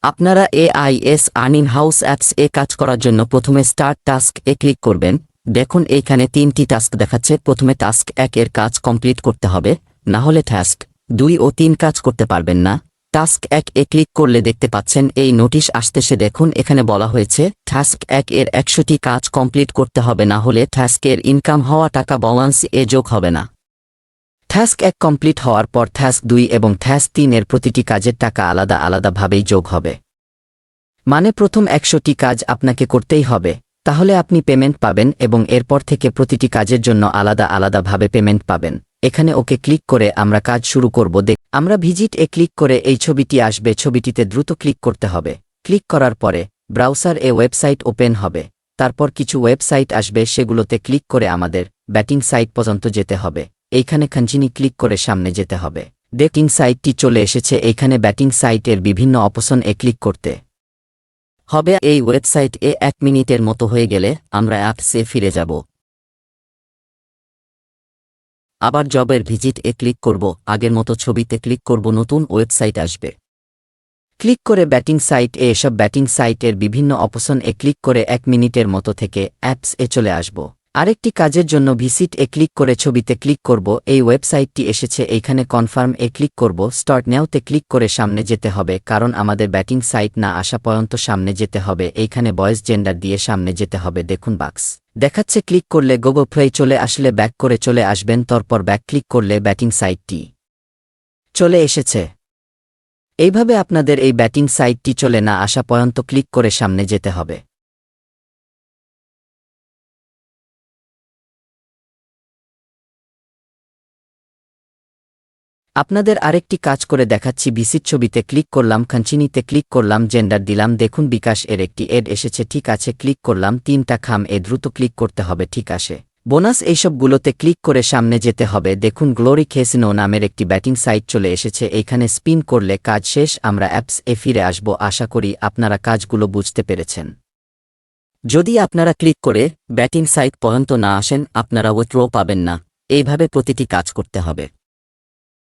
আপনারা AIS earning house apps এ কাজ করার জন্য প্রথমে স্টার্ট টাস্ক এ ক্লিক করবেন। দেখুন এইখানে 3টি টাস্ক দেখাচ্ছে। প্রথমে টাস্ক 1 এর কাজ কমপ্লিট করতে হবে, না হলে টাস্ক 2 ও 3 কাজ করতে পারবেন না। টাস্ক 1 এ ক্লিক করলে দেখতে পাচ্ছেন এই নোটিশ আসতেছে। দেখুন এখানে বলা হয়েছে টাস্ক 1 এর 100টি কাজ কমপ্লিট করতে হবে, না হলে টাস্কের ইনকাম হওয়া টাকা ব্যালেন্স এ যোগ হবে না। টাস্ক 1 কমপ্লিট হওয়ার পর টাস্ক 2 এবং টাস্ক 3 এর প্রতিটি কাজের টাকা আলাদা আলাদাভাবেই যোগ হবে। মানে প্রথম 100টি কাজ আপনাকে করতেই হবে, তাহলে আপনি পেমেন্ট পাবেন এবং এরপর থেকে প্রতিটি কাজের জন্য আলাদা আলাদাভাবে পেমেন্ট পাবেন। এখানে ওকে ক্লিক করে আমরা কাজ শুরু করব। আমরা ভিজিট এ ক্লিক করে এই ছবিটি আসবে, ছবিটিতে দ্রুত ক্লিক করতে হবে। ক্লিক করার পরে ব্রাউজার এ ওয়েবসাইট ওপেন হবে। তারপর কিছু ওয়েবসাইট আসবে, সেগুলোতে ক্লিক করে আমাদের ব্যাটিং সাইট পর্যন্ত যেতে হবে। এইখানে কন্টিনিউ ক্লিক করে সামনে যেতে হবে। ব্যাটিং সাইটটি চলে এসেছে। এইখানে ব্যাটিং সাইটের বিভিন্ন অপশন এ ক্লিক করতে হবে। এই ওয়েবসাইট এ 1 মিনিটের মতো হয়ে গেলে আমরা অ্যাপসে ফিরে যাব। আবার জবের ভিজিট এ ক্লিক করব। আগের মতো ছবিতে ক্লিক করব, নতুন ওয়েবসাইট আসবে। ক্লিক করে ব্যাটিং সাইট এ এসব ব্যাটিং সাইটের বিভিন্ন অপশন এ ক্লিক করে 1 মিনিটের মতো থেকে অ্যাপস এ চলে আসব। আরেকটি কাজের জন্য ভিজিট এ ক্লিক করে ছবিতে ক্লিক করব। এই ওয়েবসাইটটি এসেছে, এইখানে কনফার্ম এ ক্লিক করব। স্টার্ট নাওতে ক্লিক করে সামনে যেতে হবে, কারণ আমাদের ব্যাটিং সাইট না আসা পর্যন্ত সামনে যেতে হবে। এইখানে বয়েস জেন্ডার দিয়ে সামনে যেতে হবে। দেখুন বাক্স দেখাচ্ছে, ক্লিক করলে গুগল প্লে চলে আসলে ব্যাক করে চলে আসবেন। তারপর ব্যাক ক্লিক করলে ব্যাটিং সাইটটি চলে এসেছে। এইভাবে আপনাদের এই ব্যাটিং সাইটটি চলে না আসা পর্যন্ত ক্লিক করে সামনে যেতে হবে। আপনাদের আরেকটি কাজ করে দেখাচ্ছি। ভিজিট ছবিতে ক্লিক করলাম, কন্টিনিউতে ক্লিক করলাম, জেন্ডার দিলাম। দেখুন বিকাশ এর একটি এড এসেছে, ঠিক আছে। ক্লিক করলাম, 3টা খাম এ দ্রুত ক্লিক করতে হবে, ঠিক আছে। বোনাস এইসবগুলোতে ক্লিক করে সামনে যেতে হবে। দেখুন গ্লোরি ক্যাসিনো নামের একটি ব্যাটিং সাইট চলে এসেছে। এইখানে স্পিন করলে কাজ শেষ। আমরা অ্যাপস এ ফিরে আসব। আশা করি আপনারা কাজগুলো বুঝতে পেরেছেন। যদি আপনারা ক্লিক করে ব্যাটিং সাইট পর্যন্ত না আসেন, আপনারা উইথড্র পাবেন না। এইভাবে প্রতিটি কাজ করতে হবে।